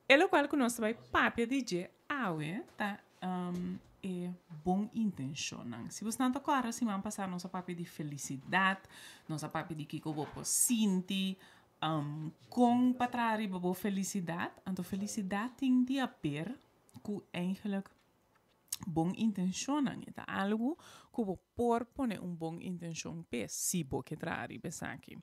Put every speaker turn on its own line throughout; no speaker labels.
É o qual que nós vai papia DJ awe tá é bom intenção. Se você não tocar assim, vamos passar nossa papia de felicidade, nossa papia de que eu vou sentir com para trás boa felicidade. Então felicidade tem de haver que eigenlijk bom intenção, tá algo que eu por poner bom intenção pe si bo que trari aqui.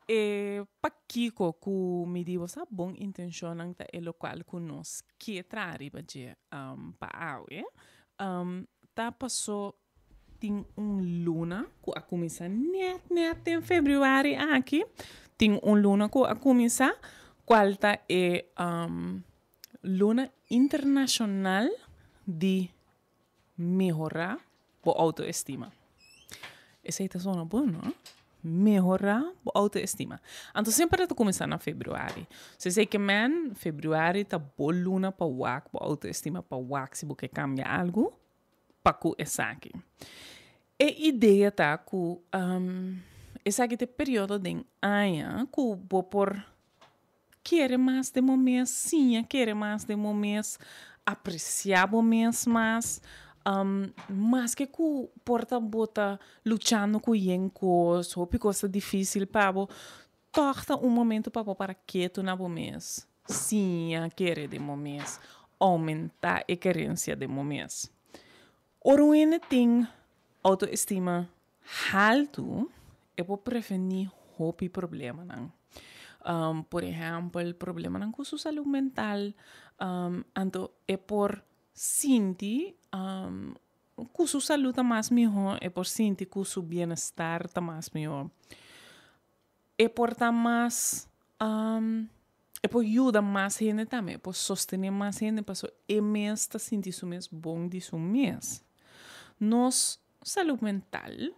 E pakiko ku mi divo sa bom intention ang ta elo qual ku nos que trari ba je pa awe ta passo ting luna ku a começar net em februari aqui ting luna ku a começar qual ta é luna internacional de melhorar a autoestima. Essa aí tá só bom, não? Melhorar a autoestima. Então, sempre está começando em fevereiro. Se sei que, fevereiro está boa luna para o a autoestima para o se você cambia algo, para que essa aqui. E a ideia está que esse aqui é o período de ano que você por querer mais de momento, sim, querer mais de momento, apreciar momentos mais, mas que ku porta bota lutando com yencos ou coisa difícil para torta momento para quieto na mês sim querer de mês aumentar a querência de mês Oruene tem autoestima alto é para prevenir hobby problema não por exemplo problema não com sua saúde mental então é por sentir que sua saúde está mais melhor, é por sentir que seu bem-estar está mais melhor. É por estar mais, é por ajudar mais gente também, é por sostener mais gente, para que mês está sentindo mês bom de seu mês. Nossa saúde mental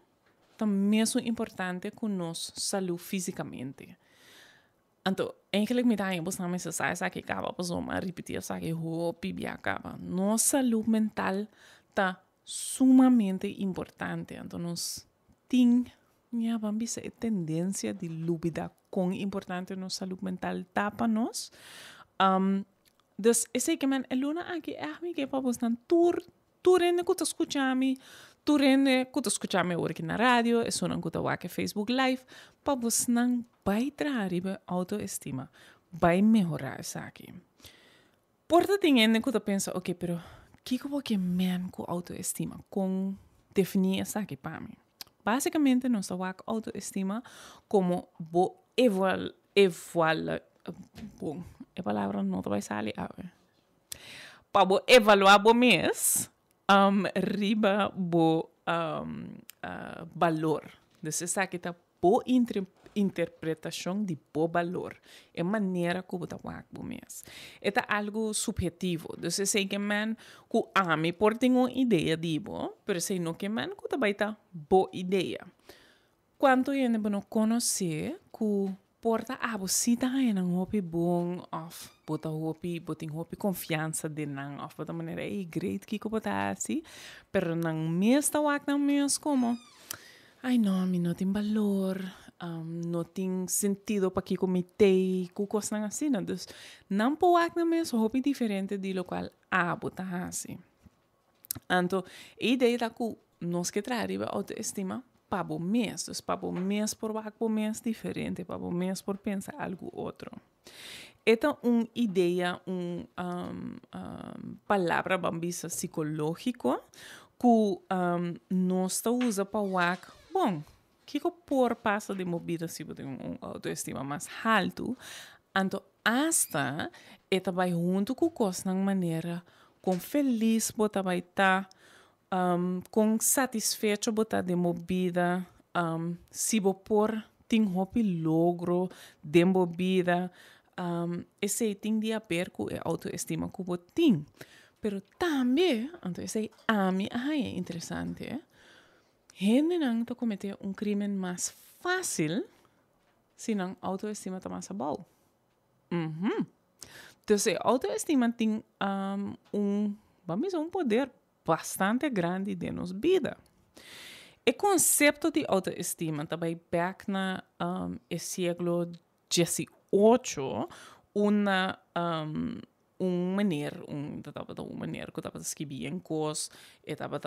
também é importante que nossa saúde fisicamente. Então, eigenlijk met hij bos na mensen zei que acaba pas om a repetir que hopi bia acaba. Nossa saúde mental tá sumamente importante. Então, nós tem minha bambisa a tendência de lúbida com importante nossa saúde mental tá para nós. Dus esse que man é luna aqui é me que para bos na turene que tu escuchami, turene que tu escuchami aqui na rádio, é só não que tu wake Facebook Live, para bos não vai trazer autoestima, vai melhorar isso aqui. Porta tem gente que tu pensa, ok, pero que eu vou que man com autoestima, com definir isso aqui para mim. Basicamente, nós wake autoestima como bo bom, a palavra não vai sair para evaluar o mês riba bo valor. Dus essa aqui tá boa interpretação de bo valor. É maneira que você vai o mês. É algo subjetivo. Dus sei que man que me por ter uma ideia de bo, pero sei não que man que vai tá boa ideia. Quanto gente não conhecer que porta você tá aí nang hopi bom of bota hopi boting hopi confiança de nang of bota maneira great que bota assim pero nang mês tá wak nang mês como ai não tem valor não tem sentido para que comitei que coisa nang assim não dus não po wak nang mês hopi diferente de lo qual bota assim então a ideia da que nós que traria autoestima para o mês, dus para o mês por o mês diferente, para o mês por pensar algo outro. Esta é uma ideia, palavra bambisa psicológica que nós usa para o bom, que por passa de movida se tem autoestima mais alto, então hasta esta vai junto com coisa de maneira com feliz, bota vai estar com satisfeito botar de movida se por tem hopi logro de movida esse tem de haver com a autoestima que você tem pero também então esse é interessante gente não tá cometer crime mais fácil se não autoestima está mais bom então a autoestima tem vamos dizer poder bastante grande de nos vida. O conceito de autoestima também back na século XVIII, una manier que estava escrever em cos e estava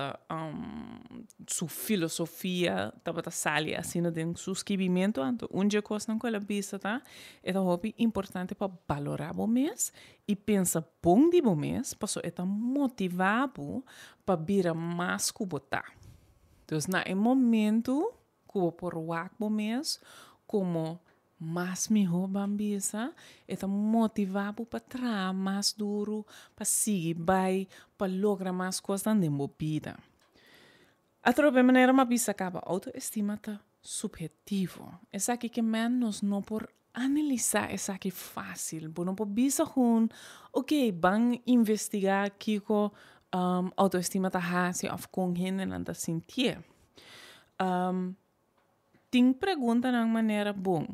sua filosofia estava sali assim dentro seu escrevimento então dia coisa naquela vista tá é hobby importante para valorar o mês e pensa bom de o mês para é motivado para vir mais que botar então na momento que eu por o mês como mais melhor bambisa é motivado para trabalhar mais duro, para seguir bem, para lograr mais coisas na vida. A outra maneira, uma bisa acaba autoestima tá subjetivo. Essa aqui que menos não por analisar essa aqui fácil, por não por bisa com, ok, vamos investigar que autoestima tá assim, of com gente não tá sentir. Tem pergunta de maneira bom.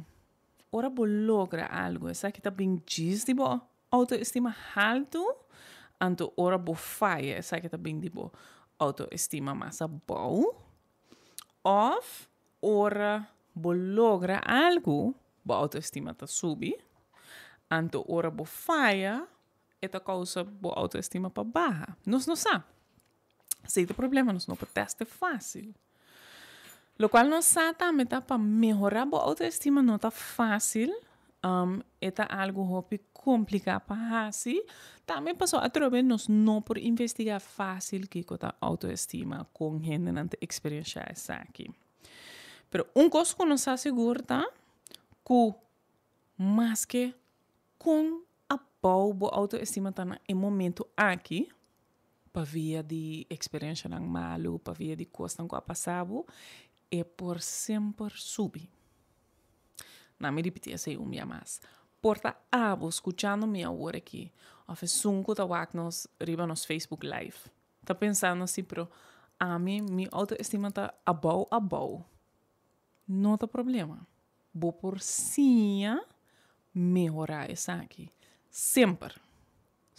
Ora bo logra algo, essa aqui tá bem diz de bo autoestima alto, anto ora bo falha, essa aqui tá bem de bo autoestima massa bom, of ora bo logra algo, bo autoestima tá subi, anto ora bo falha, eta causa bo autoestima pa baja. Nós não sabe. Se é o problema, nós não pode testar fácil. Lo qual não sabe também para melhorar a autoestima não tá fácil. É algo hobby complicado para fazer. Também passou a trocar nós não por investigar fácil que a autoestima com gente não tem experiência essa aqui. Pero coisa que nós assegura que mais que com a boa autoestima tá no momento aqui para via de experiência não malo, para via de coisa que passado é por sempre subir. Não me repetir essa dia mais. Porta abo escutando minha hora aqui. A sunco da nos riba nos Facebook Live. Tá pensando assim, pero a mim, minha autoestima tá above. Não tem problema. Vou por sim melhorar essa aqui. Sempre.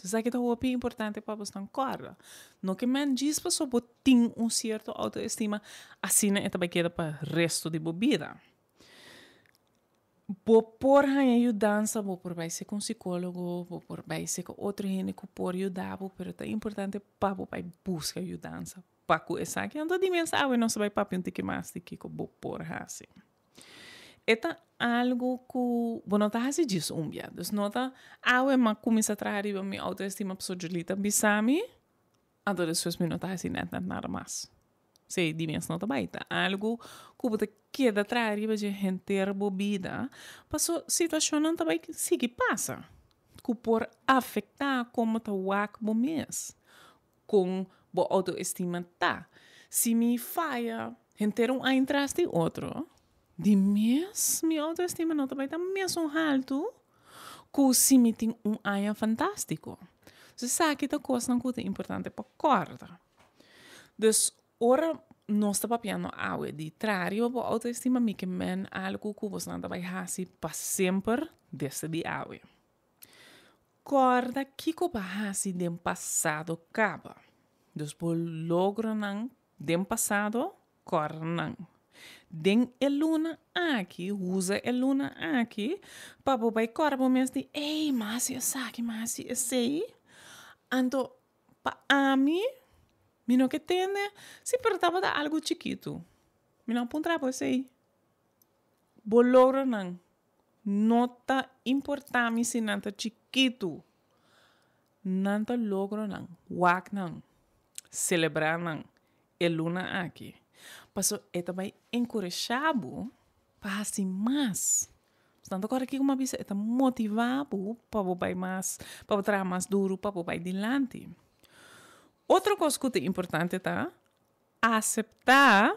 Isso aqui é importante para você correr. Não que men diz para só ter certo autoestima, assim é também queda para o resto da vida. Vou por ajudança, vou por vai ser com psicólogo, vou por vai ser com outro gente que pode ajudar, mas é importante para vai buscar ajudança. Para que essa aqui anda de mensagem, não se vai para pintar que mais de que vou por assim. É algo que não tá assim disso dia. Então não tá mas começa a trazer a minha autoestima absoluta bisami. Então depois não tá assim nada mais. Se dimensão não tá baita. Algo que você quer trazer a gente bobida. Passou situação não tá bem que passa. Que por afetar como tá o bom mês. Com a autoestima tá. Se me falha, gente a entrar de outro. De mês, minha autoestima não também está mesmo alto, que se me tem ano fantástico. Você sabe que é coisa não é importante para corda. Então, ora, nós estamos piano água de trário, a autoestima me que men algo que você não vai fazer para sempre desde de água. Corda que vai fazer do passado acaba. Então, por logro não, do passado, corda não. Den luna aqui, usa luna aqui, para vai corpo mesmo de, ei, mas eu sei, então, para mim, não que tem, se perguntava de algo chiquito, não apontar para sei, boloro não tá importante se não tá chiquito, não tá logro não, wak não, celebrar não, luna aqui. Passou é também encorajado para assim mais. Portanto, agora aqui uma vez é motivado para vai mais, para trabalhar mais duro, para vai adiante. Outra coisa que é importante tá aceitar.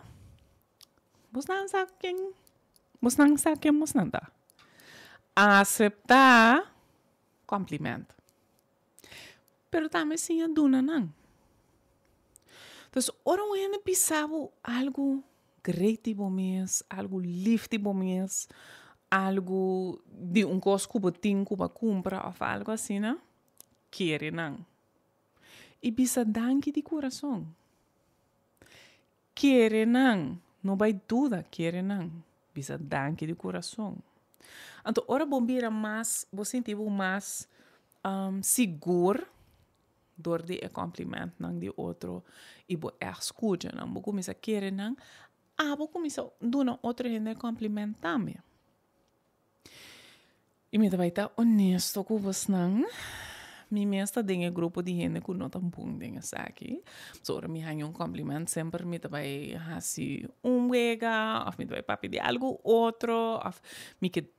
Você não sabe quem você não tá. Aceitar cumprimento. Pero também sim a duna não. Então, ora eu pensava algo great mês, algo lift mês, algo de coisa que eu tenho que comprar ou algo assim, né? Quere não. E bisa danke de coração. Quere não vai dúvida, quere não. Bisa danke de coração. Então, ora bombira mais, você sente mais seguro door de compliment nang de outro e bo escuta nang bo começa a querer nang bo começa a dar outro gente compliment também. E me vai estar honesto com você nang mi mesta dinge grupo de gente que não tá bom dinge aqui. So, me há compliment sempre me vai assim wega, of me vai papi de algo outro, of me que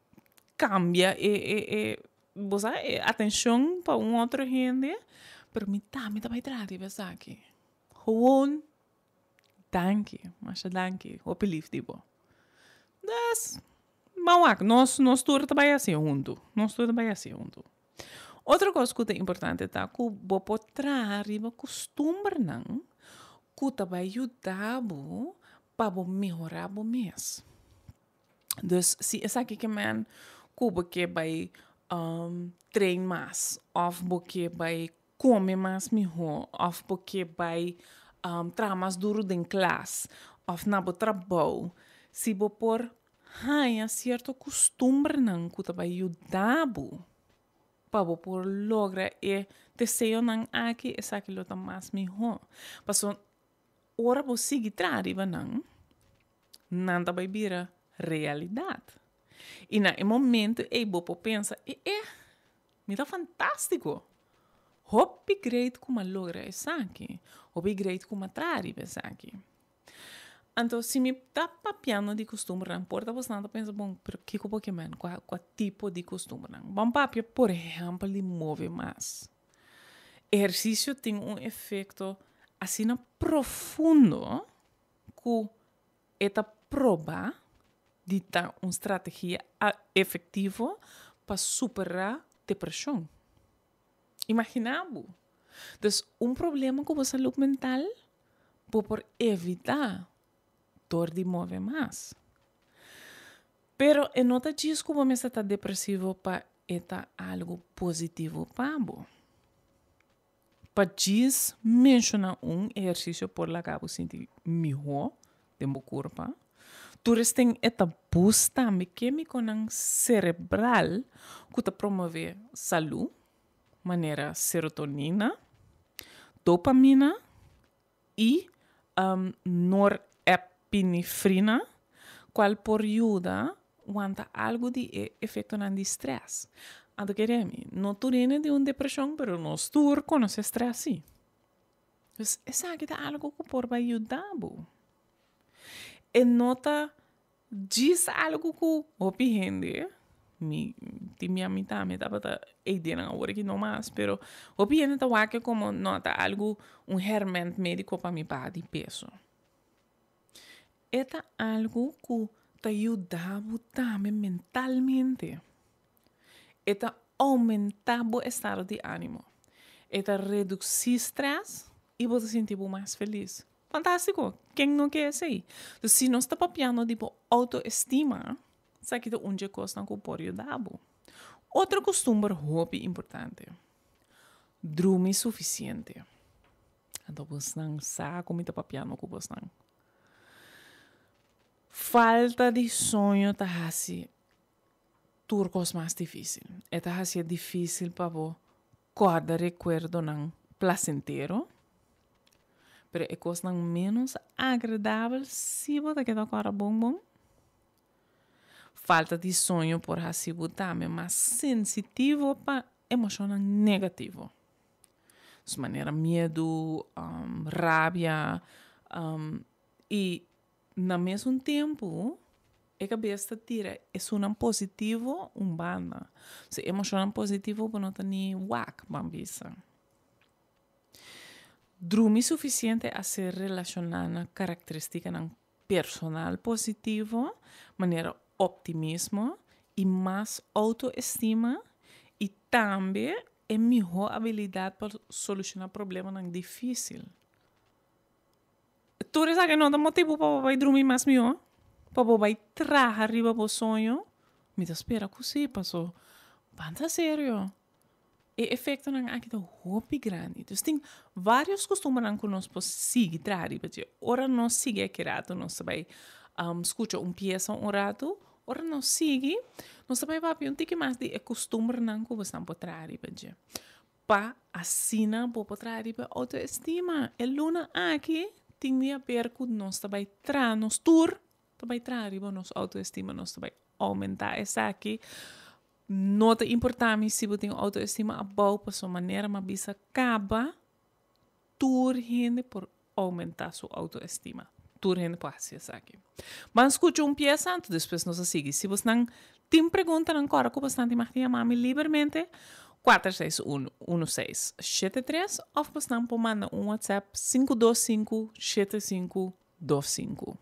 cambia você atenção para outro gente, pero me vai tratar de aqui. Gewoon danke, op lief tipo. Das, nós todos trabalhamos assim junto. Outra coisa que é importante é que você pode trazer costume não, que vai ajudar para melhorar o mês. Então, se é aqui que man, que vai treinar mais, ou que vai comer mais melhor, ou porque vai trabalhar mais duro em classe, ou na trabalho, se você por certo costume não, que vai ajudar para por lograr desejo não aqui é aquilo que mais melhor. Porque ora você sigue trariva não vai virar realidade. E no momento você pensa, me dá fantástico. Hope great como logra isso aqui. Hope great como trariva isso aqui. Então, se me dá papiano de costume, não importa você não pensa, bom, pero que Pokémon, qual tipo de costume, não? Bom papia, por exemplo, de mover mais. Exercício tem efeito assim profundo que esta prova de ter uma estratégia efetiva para superar depressão. Imaginamos. Então, problema com a saúde mental por evitar dor de mover mais. Pero eu não diz que você está depressivo para estar algo positivo para você. Para diz mencionar exercício por lá que você sente melhor de seu corpo. Tu tem esta busta química cerebral que promove saúde, maneira serotonina, dopamina e norepinefrina, qual por ajuda quando algo de efeito de estresse. Então, queremos, não turene de uma depressão, mas nós tur com esse estresse. Então, essa é algo que por ajudar. E nota diz algo que opende, minha mitad para ideia agora que não mais, pero opende tá que como nota algo germen médico para mi pai de peso. É algo que te ajuda também mentalmente. É aumentar o estado de ânimo. É reduzir o estresse e você se sentir mais feliz. Fantástico. Quem não quer isso aí? Então, se nós está papiando de autoestima, sabe que é uma coisa que pode ajudar. Outro costume hobby importante. Dormir suficiente. Então, você não sabe como está papiando com você não. Falta de sonho está assim turcos mais difícil. Está assim difícil para você guardar recuerdo não placentero. Pero é coisa menos agradável se você quer agora bom. Falta de sonho por assim também mais sensitivo para emoções negativas. De maneira medo, rabia e no mesmo tempo a cabeça tira é um positivo banda. Se emoção positivo para não ter nem whack bambisa. Dormir suficiente a ser relacionada característica personal positivo, maneira optimismo e mais autoestima e também é melhor habilidade para solucionar problemas difíceis. Tu sabes que não dá motivo para dormir mais melhor? Para trazer arriba para o sonho? Me espera que sim, passou. Banda sério. E efeito aqui é hobby grande. Então, tem vários costumes que nós podemos seguir atrás. Ora, nós seguimos aqui rato, nós vai escutar peça rato, ora não sigue, nós também vai ver um tique mais de costumbre não que você não pode trazer, porque para assina pode trazer para autoestima. E luna aqui tinha a ver com nós também trazer, nós tour também trazer para nossa autoestima, nós também aumentar essa aqui. Nota importante se você tem autoestima a boa para sua maneira, mas bisa acaba tour gente por aumentar sua autoestima. Tour gente por assim aqui. Mas escute pieza antes, depois nós seguimos. Se você não tem pergunta agora, como bastante mais tem mami livremente 461-1673 ou você não pode mandar WhatsApp 525-7525.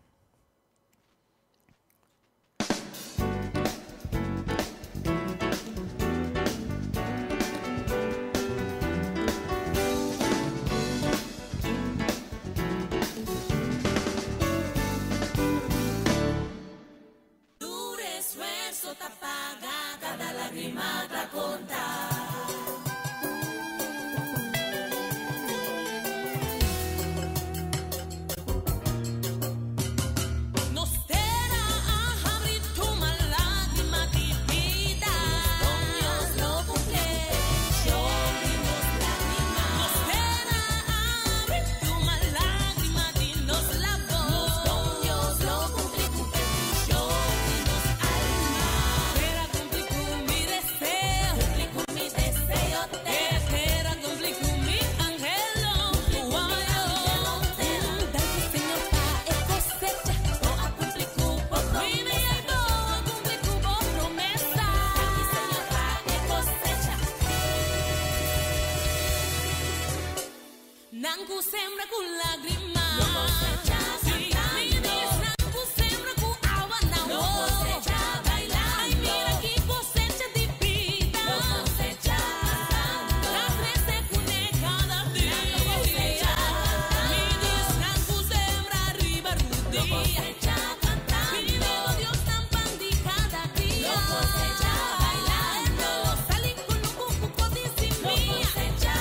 Nangu sembra con lagrima, lo cosecha cantando. Nangu sembra con agua na lo cosecha bailando. Ay, mira que cosecha de vida, lo cosecha cantando. Las veces cune cada día, lo cosecha cantando. Mi Dios, nangu sembra arriba rudi, lo cosecha cantando. Mi Dios, tan pandi cada día, lo cosecha bailando. Salí con un poco de simia, lo cosecha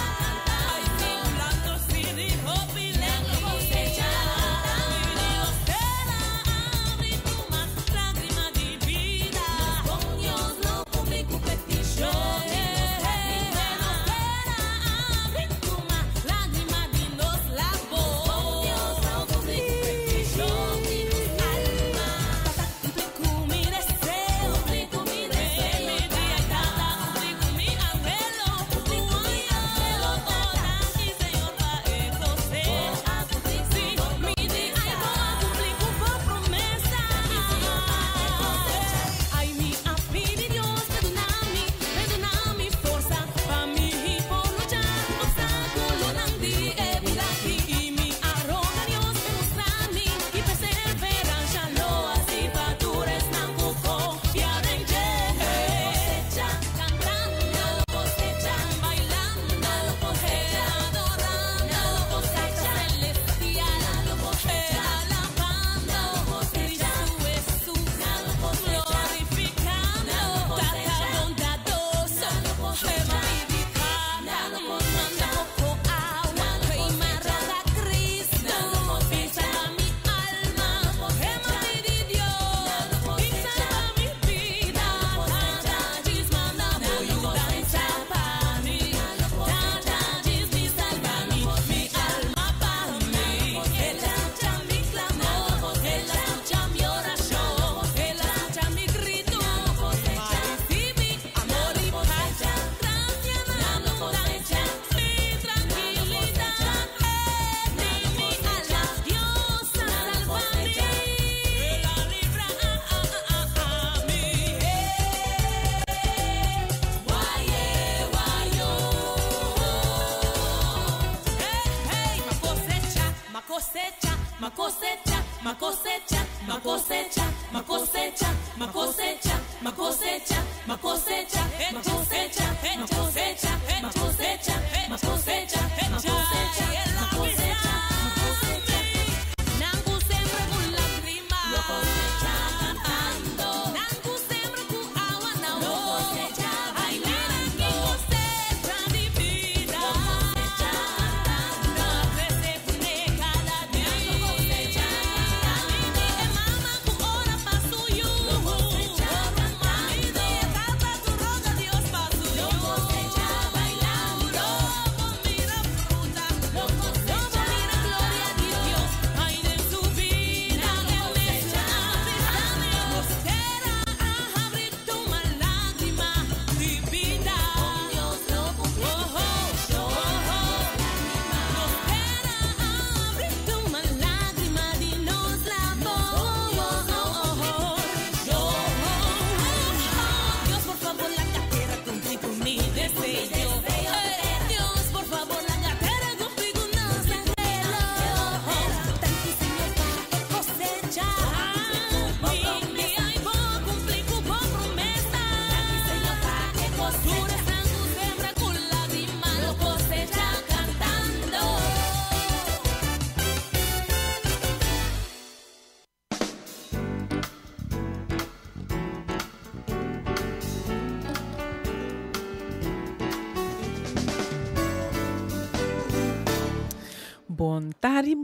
Bom tarde!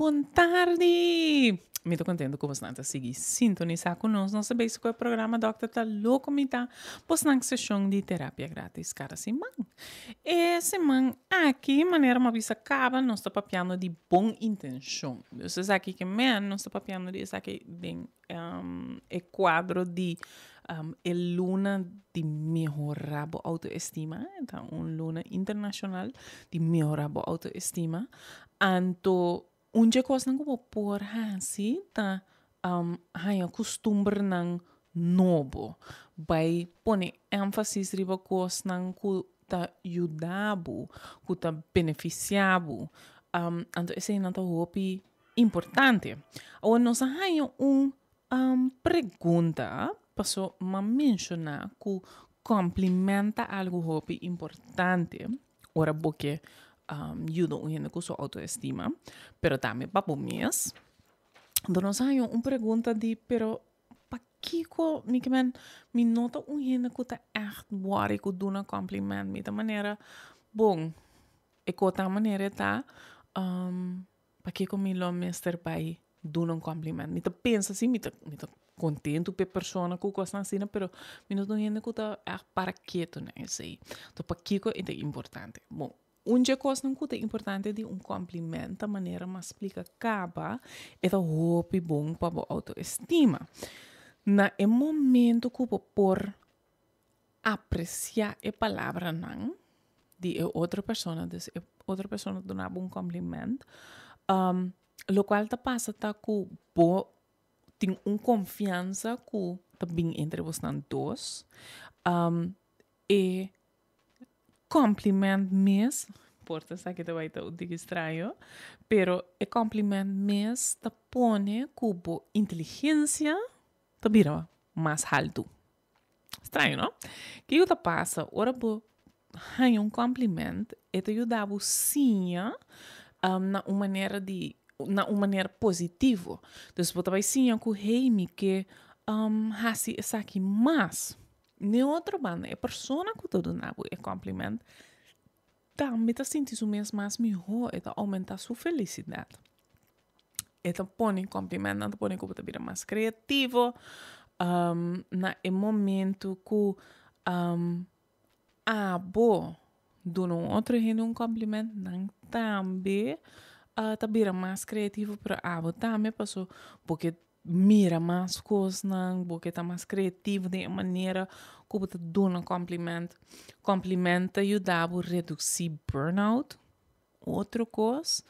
Me tô contente com você seguir sintonizar conosco. Nosso básico programa Dr. Tá louco me tá postando sessão de terapia grátis cada semana. E semana aqui, maneira uma vez acaba, nós está papiando de boa intenção. Vocês aqui que nós está papiando de isso aqui bem é quadro de luna de melhorar a autoestima. Então, luna internacional de melhorar a autoestima. Anto unje coisa não vou por assim, tá? Há costumbre não novo. Vai pôr ênfase riba coisa não que tá ajudabo, que tá beneficiabo. Anto esse é nota hopi importante. Ou nós há pergunta passou a mencionar que complementa algo hopi importante. Ora porque ajuda gente com sua autoestima, pero também para o mês. Então nós há pergunta de, pero pa kiko me nota gente que tá echt worry que dá complemento, de maneira bom, e com a maneira tá pa kiko me lo mester pai dá complemento. Me tá pensa assim, me tá contento pe persona que coisa assim, pero me nota gente que tá echt para quieto, né, sei. Então pa kiko é importante. Bom, coisa não é importante de complemento da maneira mais explica acaba é da hope bom para a autoestima. Na momento que você por apreciar a palavra não de outra pessoa, outra pessoa dá complemento, lo qual te passa tá que você tem confiança que tá bem entre vocês dois, e compliment mesmo, porta sa que te vai estar digo estranho, pero e compliment mesmo te pone cubo inteligência te vira mais alto. Estranho, não? Que te passa, ora bo hai compliment e te ajuda sim na uma maneira positiva. Então, você vai sim que heimi que hasi essa aqui mais. Ne outra banda, a pessoa que todo nabo é complemento, também está sentindo o mesmo mais melhor, e aumenta sua felicidade. E põe complemento, não põe que você vira mais criativo, na momento que bo do outro gente complemento, não também tá vira mais criativo para também passou porque mira mais coisas, porque está mais criativo de maneira que você dá um complemento. Complemento ajuda a reduzir burnout, outra coisa.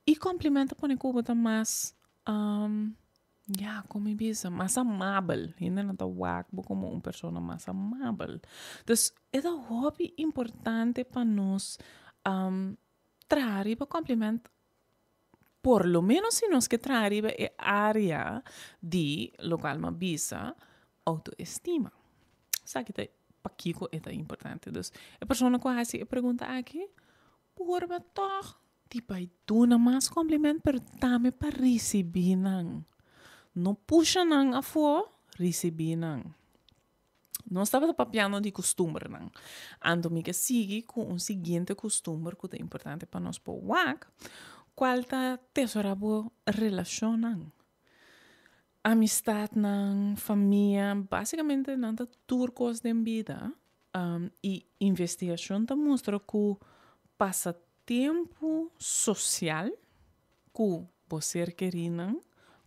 E complemento põe que você mais, como diz, mais amável. Ainda não está wack como uma pessoa mais amável. Então, é um hobby importante para nós trazer para complemento. Por lo menos si nos que trae é área de local ma bisa autoestima. Sabe que para Kiko é importante. Então, a pessoa que faz a pergunta aqui, por me toch, tipo, duna mais complemento, pero também para receber não. Não puxa não a fora, receber não. Não estava papiando de costume não. Ando me que sigue com seguinte costume que é importante para nós por WAC. Qual tá tesourabo relação, amistad, família, basicamente não tá turcos de vida. E investigação tá mostra que passatempo social que você querido,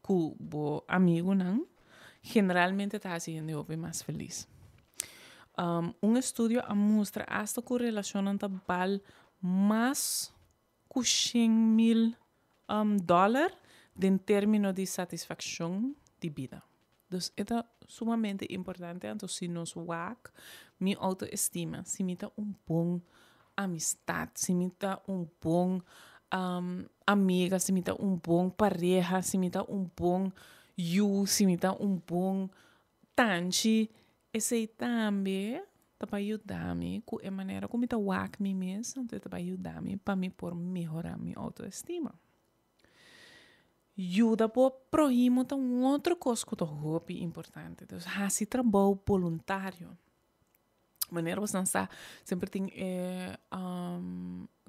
que o amigo não, generalmente tá fazendo o mais feliz. Estudo mostra hasta que a relação tá vale mais $100,000 em termos de satisfação de vida. Então, é sumamente importante. Então, se nós WAC, minha autoestima, se me dá bom amistade, se me dá bom amiga, se me dá bom pareja, se me dá bom se me dá bom tanchi, esse também para ajudar-me com a maneira como eu WAC me mesmo, então para ajudar-me para me por melhorar minha autoestima. Ajuda por prohibir outra coisa que é importante. Então, esse trabalho voluntário. Maneira você não está sempre tem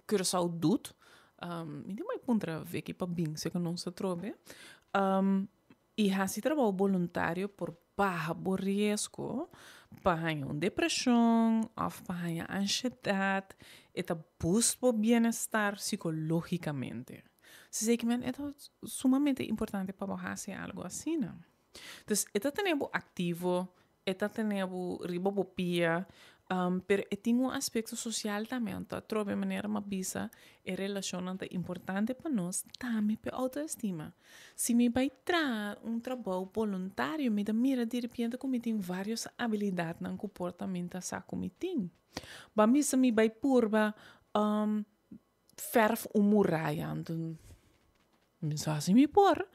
curaçao dut, me tem mais puntra ver que para bem se que não se trobe. E assim trabalho voluntário por barra por risco, para depressão, ou para ansiedade, e tá busca o bem-estar psicologicamente. Se sei que é sumamente importante para fazer algo assim, não? Então, esta tenemos ativo, esta tenemos ribopopia, pero tem um aspecto social também, tá? Trove maneira uma bisa é relacionante importante para nós, também para autoestima. Se me vai trazer trabalho voluntário, me dá mira de repente como tem várias habilidades no comportamento saco me tem. Ba misa me vai purba verf muralha, então me só assim me por,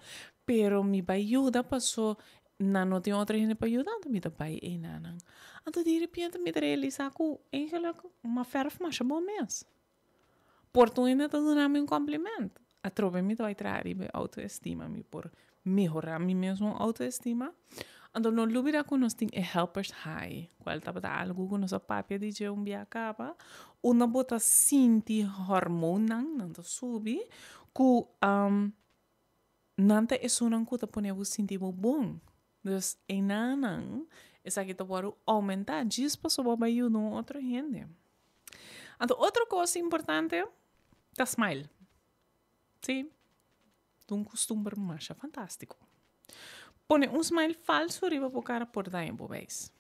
pero me vai ajudar passou não tem outra gente para ajudar, então me dá pai e não. Então de repente me realiza que eigenlijk uma verf mais bom mês. Porto ainda tá dando um complemento. A troca me vai trazer autoestima me por melhorar mim mesmo autoestima. Então não lubida que nós tem helpers high, qual tá para algo que nós papia de je dia acaba, uma bota sinti hormona não tá subi, que não tá é só não que tá ponendo sentir bom. Dus em nanang, essa aqui tá para aumentar, diz para só para ajudar outra gente. Então outra coisa importante é smile. Sim, um costume mais fantástico. Põe smile falso riba para cara por dar em bobês.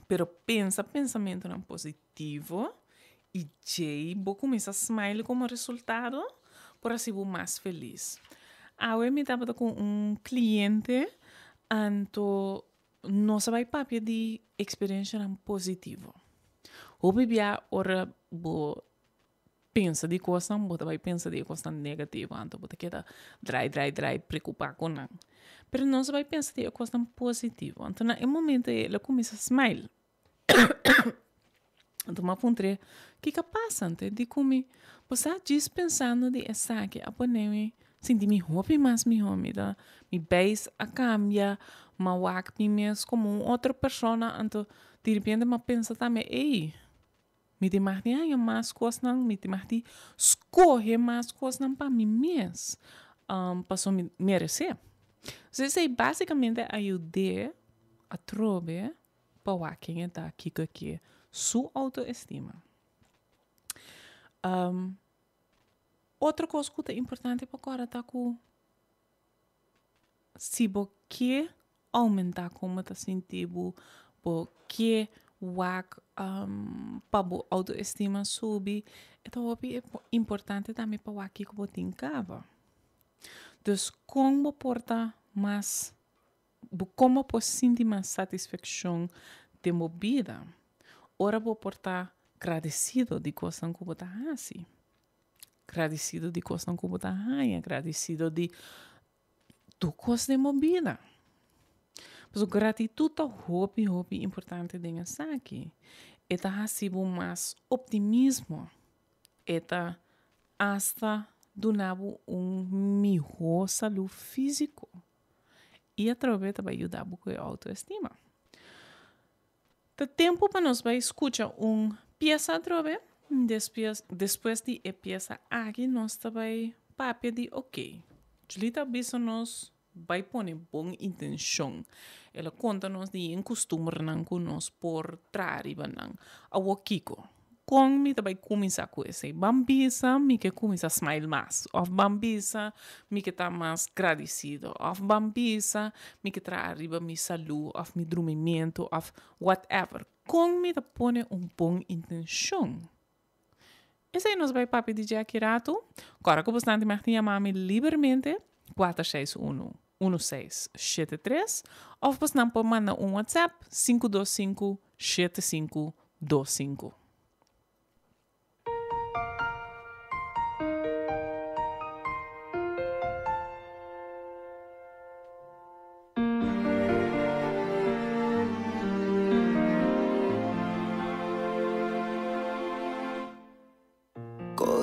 Pero pensamento não positivo e já vou começar a smile como resultado para ser mais feliz. Eu me estava com cliente anto não sabe papia de experiência positiva. O bebia ora bo pensa de coisa, bota vai pensa de coisa negativa, anto bota queda dry preocupar com não. Pero não sabe pensar de coisa positiva. Então no momento ela começa a smile. Então me apontrei, que passa ante de como você diz pensando de essa que a ponemi senti mi hopi mais mi homi da mi base a cambia ma wak mi mes como outra persona anto de repente ma pensa também ei mi te marti ai mais coisas não mi te marti escolhe mais coisas não para mi mes passou me merecer se sei basicamente ajudar a trobe para waking eta aqui que sua autoestima outra coisa que é importante para agora tá com se você aumentar como está sentindo, porque para a autoestima subir, então é importante também para o que você tem cava. Então, como porta mais, como você sentir mais satisfação de uma vida, ora vou portar agradecido de coisa que você faz. Agradecido de coisa que você faz, agradecido de tu coisa de uma vida. Mas a gratitude é muito importante nessa aqui. Eta hasibo mais optimismo. Eta hasta donava melhor saúde físico. E através vai ajudar com a autoestima. O tempo para nós vai escutar peça através. Depois de a peça aqui, nós vai papel de ok. Julita bisa nós vai pôr boa intenção. Ela conta-nos de costume que nós por trariba não. Ao Kiko. Com me vai começar com esse. Bambisa, me que começa a smile mais. Of bambisa, me que tá mais agradecido. Of bambisa, me que traz arriba minha saúde, of meu dormimento, of whatever. Com me da pôr boa intenção. Esse aí nós vai papi de Jaquirato. Agora que você tem chamar-me livremente 461-1673 ou você pode mandar WhatsApp 525-7525.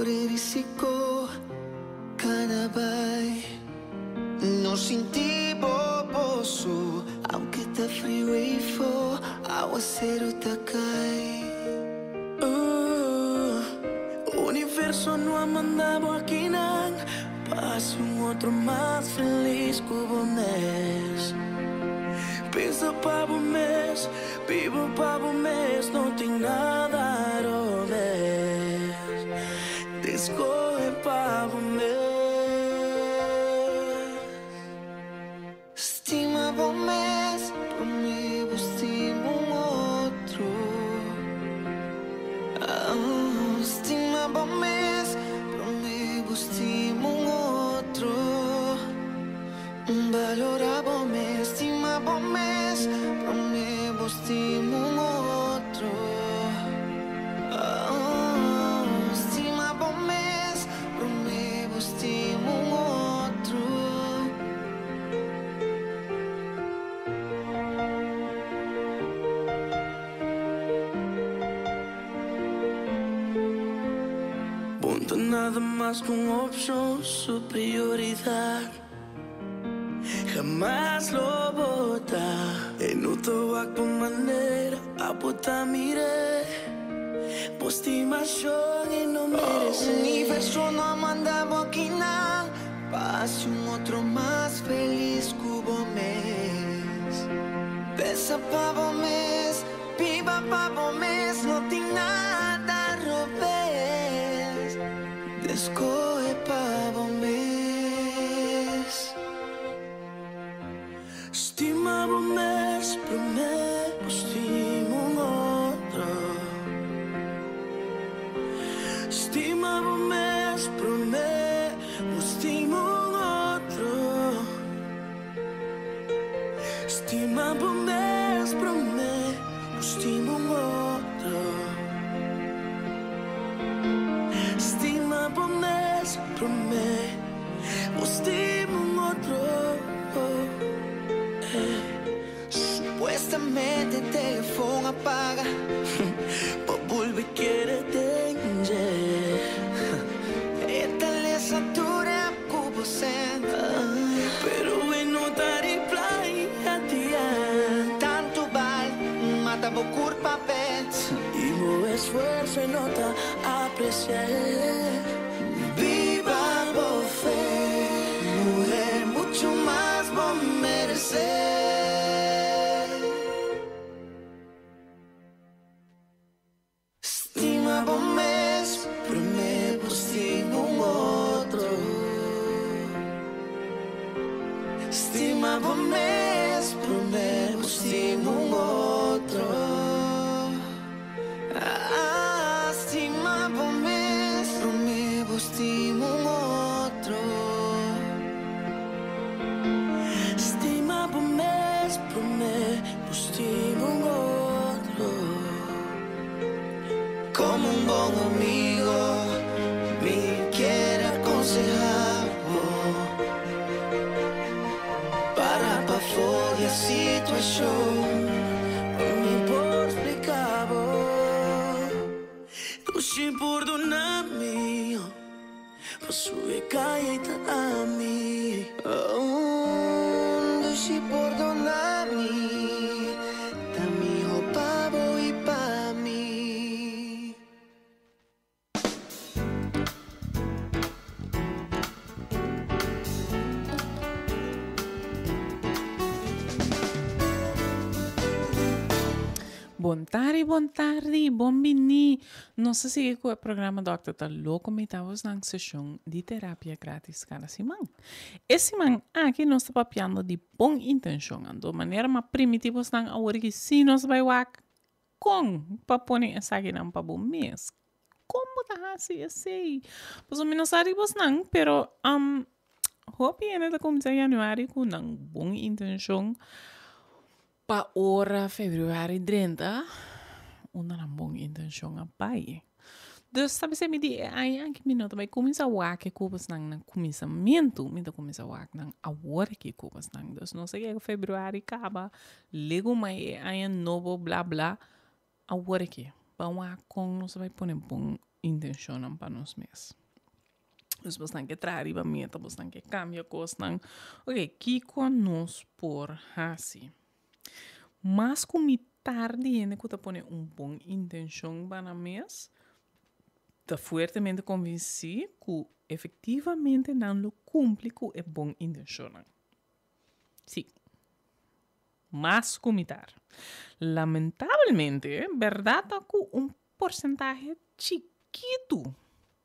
Risiko Kanabay No sentí boboso Aunque está frío y fo Aguacero te cae Universo no mandamos aquí nan pase un otro más feliz que o mês. Pensa para o mês, vivo para o mês, não tem nada a rover. Escolhe para o mês. Estima para o mês, para mim estima outro. Estima para o mês, para mim estima outro. Valora para o mês, estima para o mês, para mim estima outro. Estima para o mês, para mim estima outro. Ponte nada más que una opción, superioridad. Jamás lo bota. En otro acto manera, a puta mire. Postimación y no merece. Universo no manda boquina. Pase un otro más feliz cubo mes. Pesa pavo mes, viva pavo mes, no tiene nada robes. Descoge pavo mes. Estima pavo mes, prometo, estimo un otro. Estima pavo mes, prometo, estimo un otro. Estima pavo mes, prometo, estimo un otro. Estima pavo mes, prometo, estimo un otro. Supuestamente el teléfono apaga, pa' volver quiere danger. Esta le satura cubo senta, pero en nota reply a día. Tanto val, mata por culpa pets. Y mo esfuerzo en nota apreciar. Viva por fe, mujer, mucho más vos merecer. Estima por mes, prometo estimo un otro. Estima por mes, prometo estimo un otro. Estima por mes, prometo estimo un otro. Estima por mes, prometo estimo un otro. Como un buen amigo me quiere aconsejar para fuori a situación non mi può explicare. Così perdonami, posso caer a me. Così perdonami, dammi o pavo e pa me.
Buon tardi, buon bini. Non so se è il programma Doctor ta louco mi tava nang session di terapia gratis cada semana. E semana aqui nós está papiando de bom intenção, ando maneira mais primitiva nang awori que se nós vai wak com pa pone essa aqui não pa bom mês. Como tá assim? Pois o menos ari bos nang, pero hope ene da começar januari com nang bom intenção. Pa ora februari 30, una boa intenção a pai. Dus sabe se me di ai anche minuto vai começar a wak que cubas nang começamento, me da começar a wak nang agora que cubas nang. Dus não sei que februari acaba, lego mai ai novo bla bla agora que. Pa wak com não se vai pôr bom intenção para nos mês. Dus bastante que trari ba meta, bastante que cambia coisas nang. Ok, que nos por assim. Mas como tarde ainda que pone bom intenção para mês, Está fuertemente convencido que efectivamente não lo cumple com é bom intenção. Sim. Mas comentar. Lamentavelmente, verdade é que porcentagem chiquito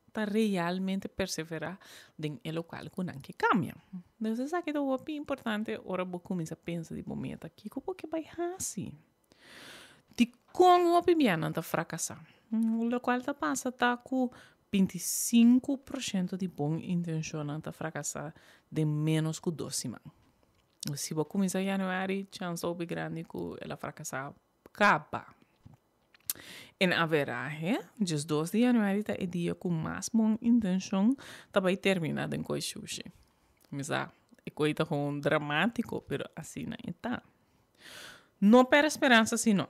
está realmente perseverar em local que cambia. Então, isso aqui é muito importante. Ora, vou começar a pensar de momento aqui, como que vai assim? De como o piano está fracassando. O local está passa tá com 25% de boa intenção está fracassar de menos que 2 semanas. Se você começar em janeiro, a chance é grande que ela fracassar acaba. En a verdade, just 2 de janeiro é o dia com mais boa intenção vai terminar em coisa sushi. Mas é coisa dramático, mas assim não está. Não per esperança, senão.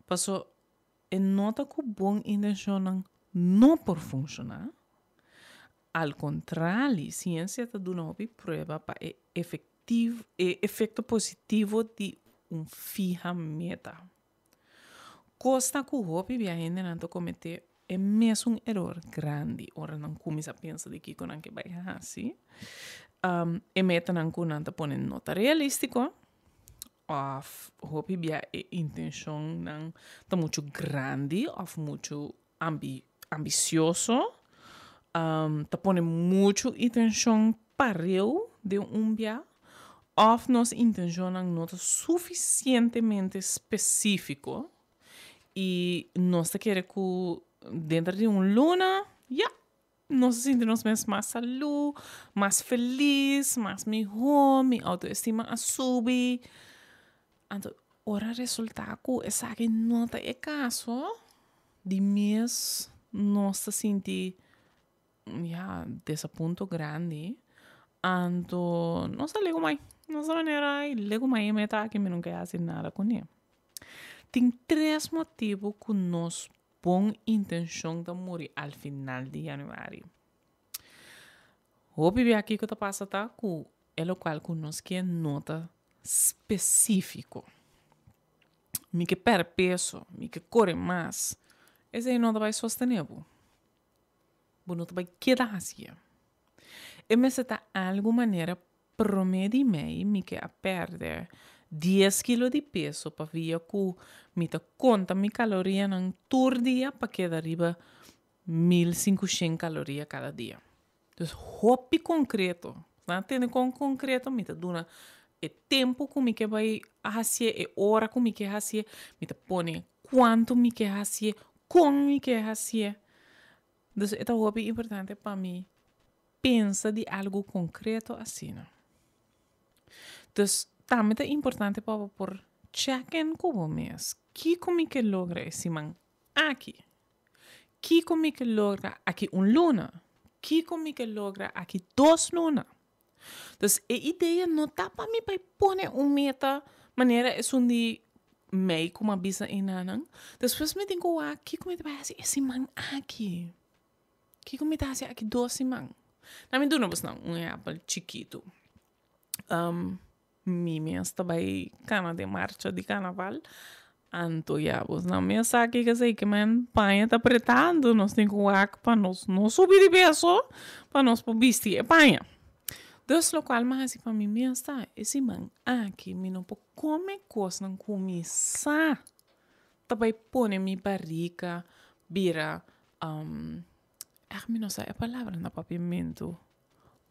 Passou e nota que boa intenção não por funcionar. Al contrário, a ciência está dando uma prova para efeito positivo de fija meta. Costa que o hobby viajando não cometer é mesmo erro grande. Ora não começa a pensar de que não que vai assim. E meta não que não põe nota realística. Of hobby viaja é intenção não tá muito grande, of muito ambicioso. Tá põe muito intenção para eu de viaje. Of nossa intenção não está suficientemente específico. E nós queremos que dentro de luna, nós sentimos mais saúde, mais feliz, mais melhor, minha autoestima a subir. Então, ora resultado que essa que não é caso, de mês nós sentimos desse ponto grande. Então, nós lego mais, nossa maneira, lego mais meta que me não quer fazer nada com ele. Tem 3 motivos que nós boa intenção de morrer ao final de janeiro. O bebê aqui que passa tá com é o qual que nós quer nota específico. Me que per peso, me que corre mais. Esse aí não vai sostenível. Não vai quedar assim. E me se tá alguma maneira promedio me que a perder 10 kg de peso para via que me ta conta mi caloria nang tur dia para que arriba 1500 calorias cada dia. Então, hobby concreto, tá? Tendo com concreto me ta duna e tempo que me que vai fazer e hora que me que fazer, me ta pone quanto me que fazer, como me que fazer. Então, é um hobby importante para mim. Pensa de algo concreto assim. Então, também é importante para por check-in como mês. Que como que logra esse man aqui? Que como que logra aqui luna? Que como que logra aqui 2 lunas? Então, a ideia não está para mim para pôr meta maneira é de mei como avisa em nanang. Depois me digo que como que vai fazer esse man aqui? Que como que fazer aqui 2 semanas? Na minha dúvida, não, apple chiquito. Mês também cana de marcha de carnaval. Anto já, não me sabe que sei que man panha tá apretando, nós tem que para nós não subir de peso, para nós por vestir a panha. Dos local mas assim para mim mesmo está esse man aqui me não pode comer coisa não começar. Também põe minha barriga vira me não sei a palavra na papiamento.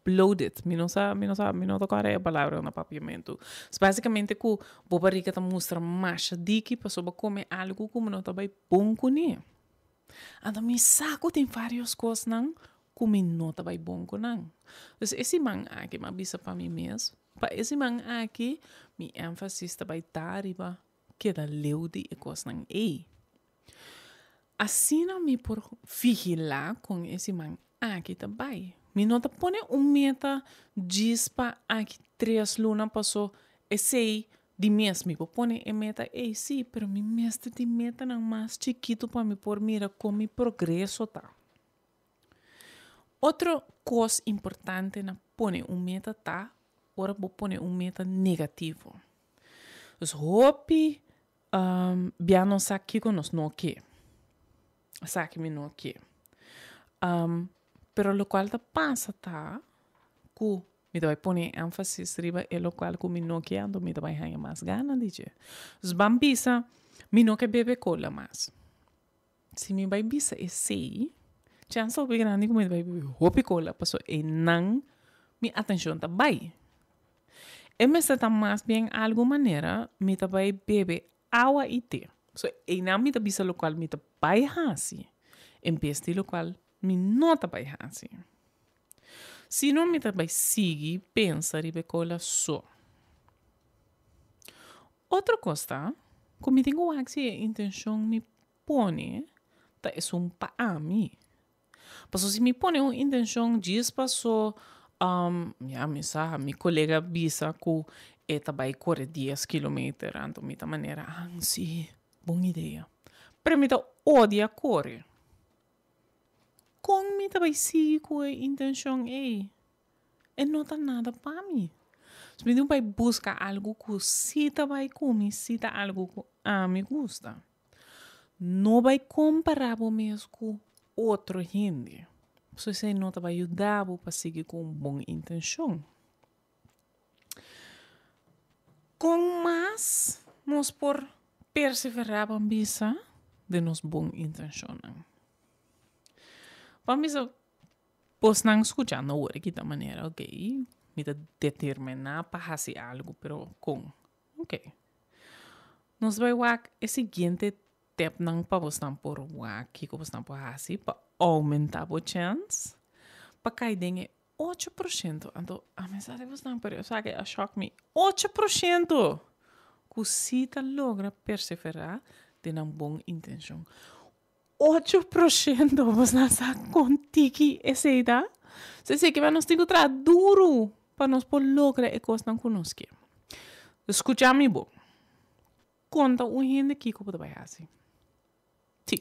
Bloated, não tocar a palavra no papiamento. Basicamente, que a barriga está mostra massa de que a pessoa come algo como não está bem bom com ele. Então, meu saco tem várias coisas não, como não está bem bom com ele. Então, esse man aqui, me avisa para mim mesmo. Para esse man aqui, meu ênfase está bem tarde, que da leu de coisas não é. Assim, não me por vigilar com esse man aqui também. Me nota pone meta dispa aqui 3 lunas passou esse de mês me pone meta sim, pero mi mestre de meta não mais chiquito para me por mira como mi progresso tá. Outra coisa importante na pone meta tá, ora vou pone meta negativo. Os hopi bia não sabe que nós não que. Sabe me não que. Pero lo qual ta passa tá, ku mi vai poner énfasis riba e lo qual ku mi no que ando mi vai hanya mais gana, dice. Os bambisa, mi no que bebe cola mais. Se mi vai bisa e sei, chance o grande ku mi vai bebe hopi cola, paso e nang mi atención ta vai. E me está mais bem algo maneira, mi ta vai bebe agua e té. So, e na mi ta bisa lo qual mi ta vai hasi, em vez de lo qual mi não tá vai hasi. Se não me tá vai seguir, pensa ribe cola só. Outra coisa, como me tenho a intenção me pone, tá é pa a mim. Passo se me pone uma intenção diz passou, mi colega bisa que tá vai correr 10 km, então me tá maneira, sim, boa ideia. Pero me tá odia correr. Com me também sigo com a intenção e não tá nada para mim. Se me vai buscar algo que se vai comer, se tá algo que a mim gusta, não vai comparar mesmo com outro gente. Se você não vai ajudar para seguir com boa intenção. Com mais, nós por perseverar para bisa de nos boa intenção. Vamos a pues não escuchando ahora de esta manera, ok, me determinar para fazer algo, pero com, ok. Nos vai wak o seguinte step não para você não por wak, que você não por fazer para aumentar a chance, para cair em 8%. Então, a mensagem você não por, sabe, a choque me 8%. Que se tá logra perseverar de uma boa intenção. 8% você não sabe contigo essa ideia. Você sei que vai nos ter que trabalhar duro para nós por lograr e coisa não conosco. Escucha-me bom. Conta um gente que como vai fazer. Sim.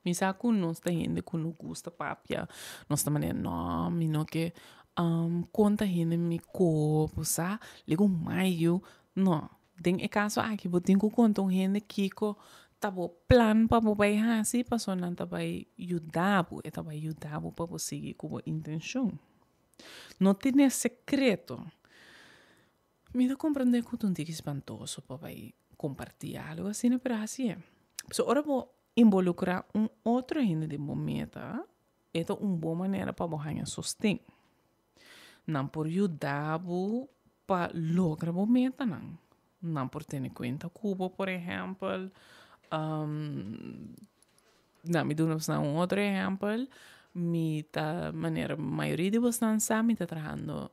Me sabe que nós tem gente que não gosta papia. Nós também não, me não que conta gente me corpo, sabe? Ligo maio. Não. Tem caso aqui, vou ter que contar um gente que tabo plan para vai hasi paso não vai ajudar para você seguir com a intenção. Não tem secreto. Me dá compreender que tu não tem espantoso para vai compartilhar algo assim, mas assim é. So, agora vou involucrar outro gente de momento. É uma boa maneira para você sustento. Não por ajudar para lograr o momento, não. Não por ter em conta Cuba, por exemplo. Me dou outro exemplo. A maioria de vocês sabe que está trabalhando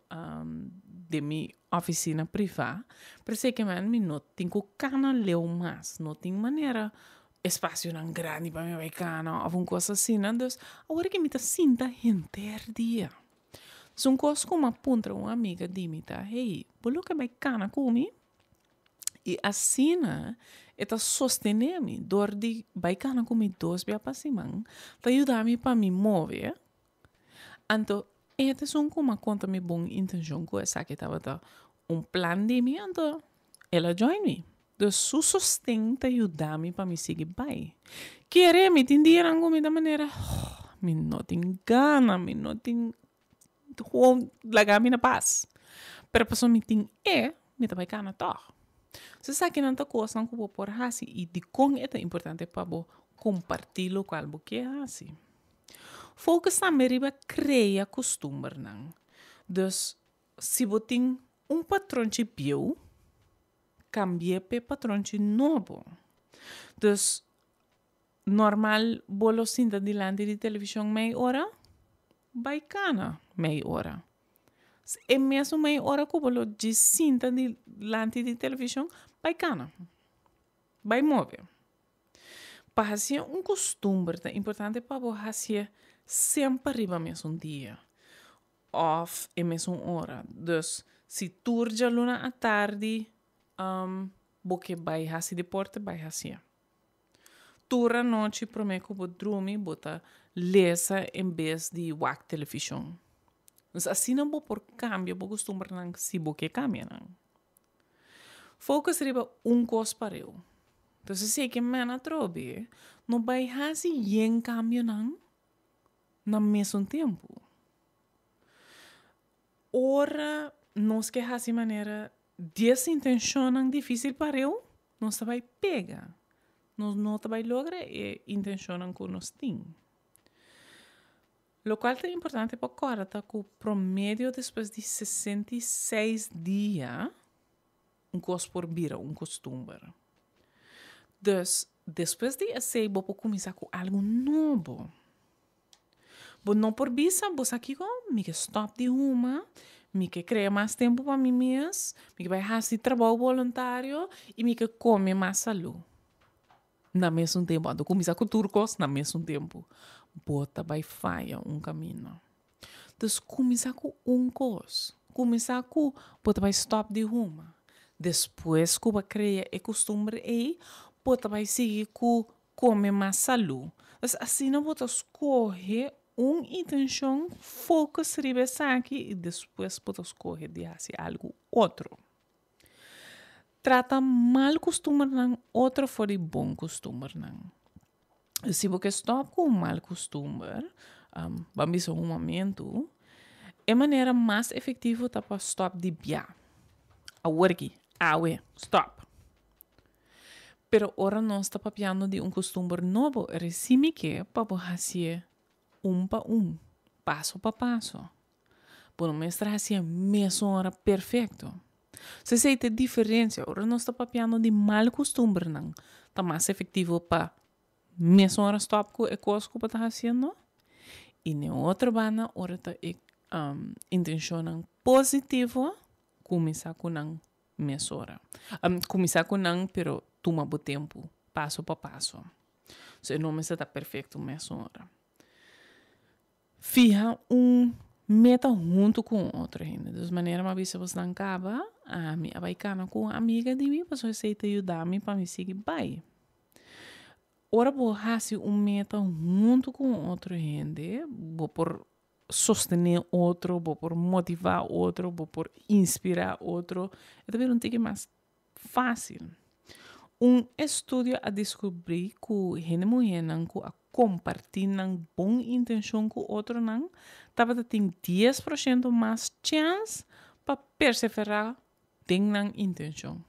de minha oficina privada. Por isso que eu não tenho cana leu mais. Não tenho maneira espaço não grande para minha cana ou alguma coisa assim. Então, agora que me está sinta dia. São coisas como aponta uma amiga de mim, hey, vou que vai cana comigo? E assim, está sostenendo-me, dor de baicana comigo 2 dias para cima, está ajudando-me para me mover. Então, esta é uma conta me boa intenção, que essa que estava plan de mim, então, ela join me. Então, su sustento ajuda-me para me seguir bem. Querer me entender da maneira, me não tenho gana, me não tenho largar-me na paz. Pero a pessoa me tem me vai cana toch. Você sabe que não está coisa que vou por assim e de como é importante para compartilhar o qual você quer assim. Foco também riba cria costume não. Então, se você tem patrão de bio, cambie para patrão de novo. Então, normal bolo sinta delante de televisão meia hora, vai cana meia hora. É mesmo meia hora que bolo de sinta delante de televisão, vai cana. Vai mover. Para fazer costume, é importante para você fazer sempre arriba mesmo dia. Of é mesmo hora. Então, se turja luna à tarde, você vai fazer deporte, vai fazer. Tura noite, prometo que você dorme, você lesa em vez de watch televisão. Então, assim não vou por cambio, vou costume não se você cambia não. Focus riba coisa para eu. Então, se que mena trobe, não vai fazer yen cambio não. no mesmo tempo. Ora, nós que assim maneira desintencionam difícil para eu, nós vai pegar. Nós não vai lograr e intencionam que nós temos. Lo qual é importante para agora, tá que o promédio depois de 66 dias, coisa por vira, costume. Então, depois de esse, vou começar com algo novo. Vou não por visa, vou aqui com, me que stop de uma, me que cria mais tempo para mim mesmo, me que vai fazer trabalho voluntário e me que come mais saúde. Na mesmo tempo, quando começar com turcos, na mesmo tempo, bota vai falhar caminho. Então, começar com coisa. Começar com, bota vai stop de uma. Depois, que vai criar o costume aí, bota vai seguir com comer mais saúde. Então, assim, não bota escolher intenção, foco ribe aqui e depois bota escolher de fazer algo outro. Trata mal costume não, outro for bom costume não. Se você stop com mal costume, vamos um momento, é maneira mais efetiva para stop de bia. A work, stop. Pero ora nós está papiando de costume novo, recime que para fazer para passo para passo. Por mestre assim mesmo hora perfeito. Se você tem diferença, ora nós está papiando de mal costume não, está mais efetivo para mesmo hora stop com a coisa que está fazendo. E na outra banda, ora está intenção positiva, começar com não mesmo hora. Começar com não, pero toma o tempo, passo para passo. Se não está perfeito mesmo hora. Fija meta junto com outra gente. De maneira uma vez você não acaba, a minha vai com uma amiga de mim, para você ajudar-me para me seguir bem. Ora, vou fazer meta junto com outra gente, vou por sostener outro, vou por motivar outro, vou por inspirar outro. É também tique mais fácil. Estudo a descobrir que gente mulher não a compartilhar não boa intenção com outro não, tava tem 10% mais chance para perseverar tem não intenção.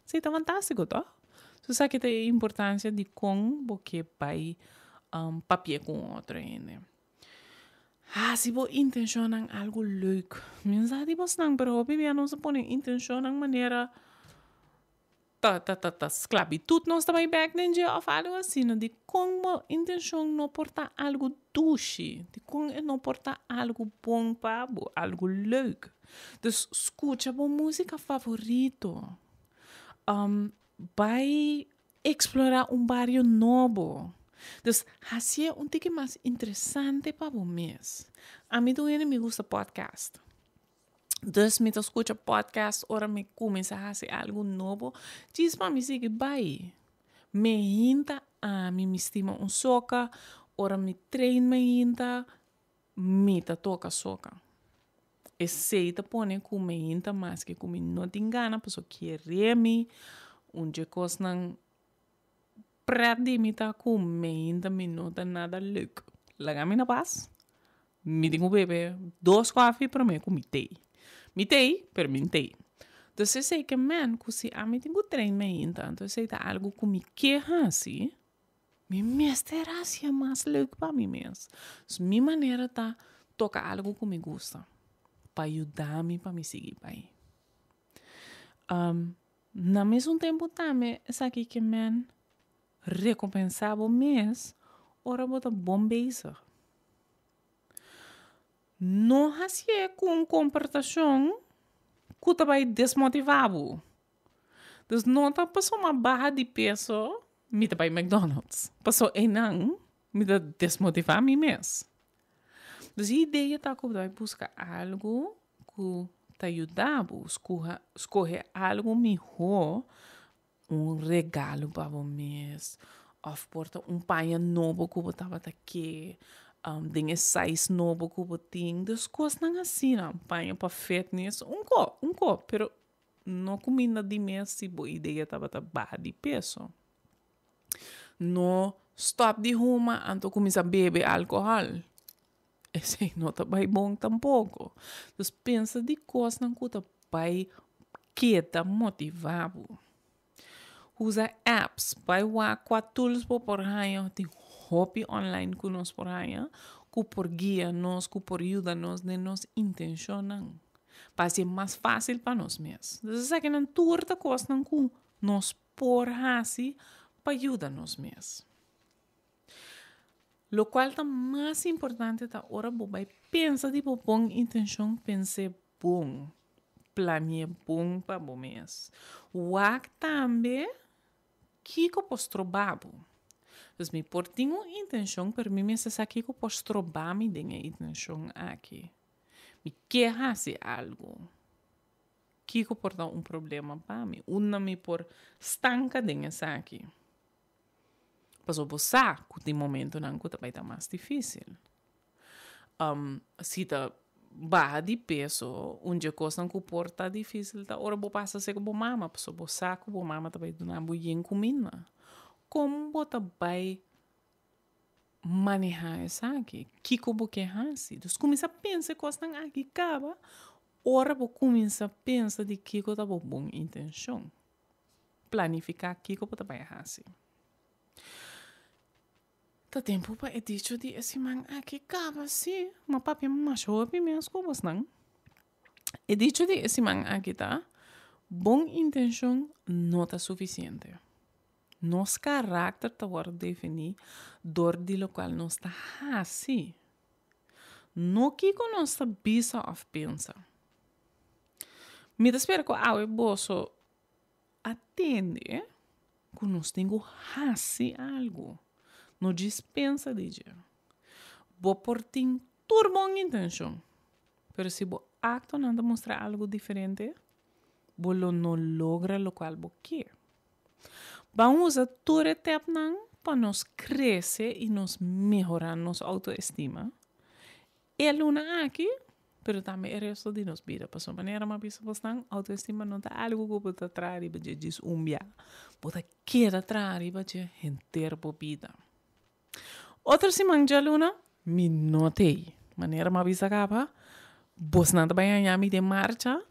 Isso é fantástico, tá? Você sabe que tem a importância de como você vai papel com outro gente. Se você intencionam algo leuk, mensagem você não, pero bebê não se põe intenção de maneira esclavitud não está bem back nem dia of algo assim, de como intenção não porta algo doce, de como não porta algo bom para algo leuk. Então, escuta a música favorito. Vai explorar barrio novo. Então, assim é tique mais interessante para o mês. A mim também me gusta podcast. Então, me escuta podcast, ora me começa a fazer algo novo. Diz para me seguir bem. Me hinta a me estima soca, ora me treino me hinta, me toca soca. E se te põe com me hinta mais que com me não te engana, porque querer me onde coisa não prende me tá com me hinta me não tá nada louco. Laga-me na paz. Me tenho bebê 2 cafés para mim com me tei. Mitei, pero mitei. Então, se sei que man, se a mim tenho treino então, então se tá algo que me quer assim, me mestra assim mais louco para mim mesmo. Minha maneira tá tocar algo que me gusta, para ajudar-me para me seguir bem. Na mesmo tempo também, sabe que man recompensava o mês, ora bota bom beijo. Não fazia com comportação que te vai desmotivar. Então, não tá passou uma barra de peso, me vai McDonald's. Passou não, me dá desmotivar a mim mesmo. Então, a ideia tá que vai buscar algo que te ajudar, escolher algo melhor, regalo para o mês, ou porta paia novo que você estava aqui. Tem size novo que você tem, das coisas não assim, não. Panha para fitness, pero não comida de mês se boa ideia estava a barra de peso. Não stop de ruma, anto começa a beber álcool. Esse não tá bem bom tampouco. Então, pensa de coisas que tá bem que tá motivado. Usa apps, vai usar quatro tools por aí, tem hobby online com nós por aí, que por guia nós, que por ajuda nós, de nos intencionam. Para ser mais fácil para nós mesmos. Então, que não turta coisa que nós por assim para ajudar nós mesmos. Lo qual tá mais importante tá ora vai pensa de bom intenção, pense bom, planeie bom para bom mês. Wak também que eu posso trobar. Então, me portinho intenção para mim mesmo aqui que eu posso trobar me denha intenção aqui. Me quer fazer algo. Que eu porta problema para mim. Me por estanca denha aqui. Mas o saco tem momento não que vai estar mais difícil. Se tá barra de peso, onde coisa que porta difícil, tá ora vou passar ser com mama, mas o saco, o mama também não vai bem comida. Como você vai manejar isso aqui? Que como que é assim? Então começa a pensar coisa aqui acaba, ora vou começar a pensar de que eu tá boa intenção, planificar que eu vai assim. Tá tempo para é dicho de esse man aqui acaba assim, mas papi mais jovem minhas coisas não. É dicho de esse man aqui tá, bom intenção não tá suficiente. Nosso caráter está agora definido dor de lo qual nós está assim. No que nós está bisa of pensa. Me espera que a bolso atende que nós temos assim algo. Não dispensa de dia. Vou por ti turbo intenção. Pero se vou acto não mostrar algo diferente, vou não logra lo qual vou quer. Vamos usar todo o tempo para nos crescer e nos melhorar nossa autoestima. É luna aqui, pero também é resto de nossa vida. Para sua maneira, mas bisa autoestima não está algo que pode trazer e pode dizer pode querer trazer e pode inteiro para vida. Outra semana de luna, me notei. Maneira mas bisa capa, vos não também a de marcha.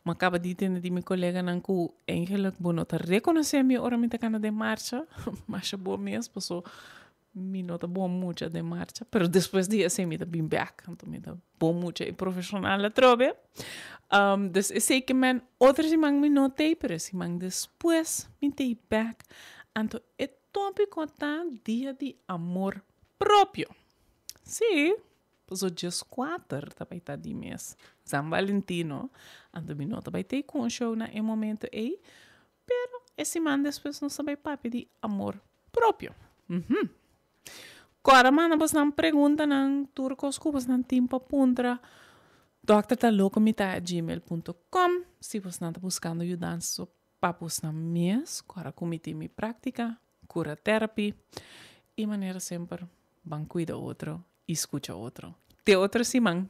Mas acaba de entender de meu colega que eigenlijk não está reconhecer minha hora de marcha, mas é bom mesmo, porque me nota bom muito de marcha, mas depois de assim me está bem back, então me está bom muito e profissional a trobe. Então sei que man outra semana me notei, mas semana depois me está back, então é tópico tá dia de amor próprio. Sim. Pois o dia 4 também está de mês. San Valentino. Ando minuto vai ter com show na momento aí. Pero esse semana depois não sabe papi de amor próprio. Agora, mano, você não pergunta não turcos que você não tem para puntra. drtalocomita@gmail.com. Se você não está buscando ajuda para você não mês, agora cometi minha prática, cura terapia e maneira sempre, ban cuida outro. Escucha outro. Te outra semana.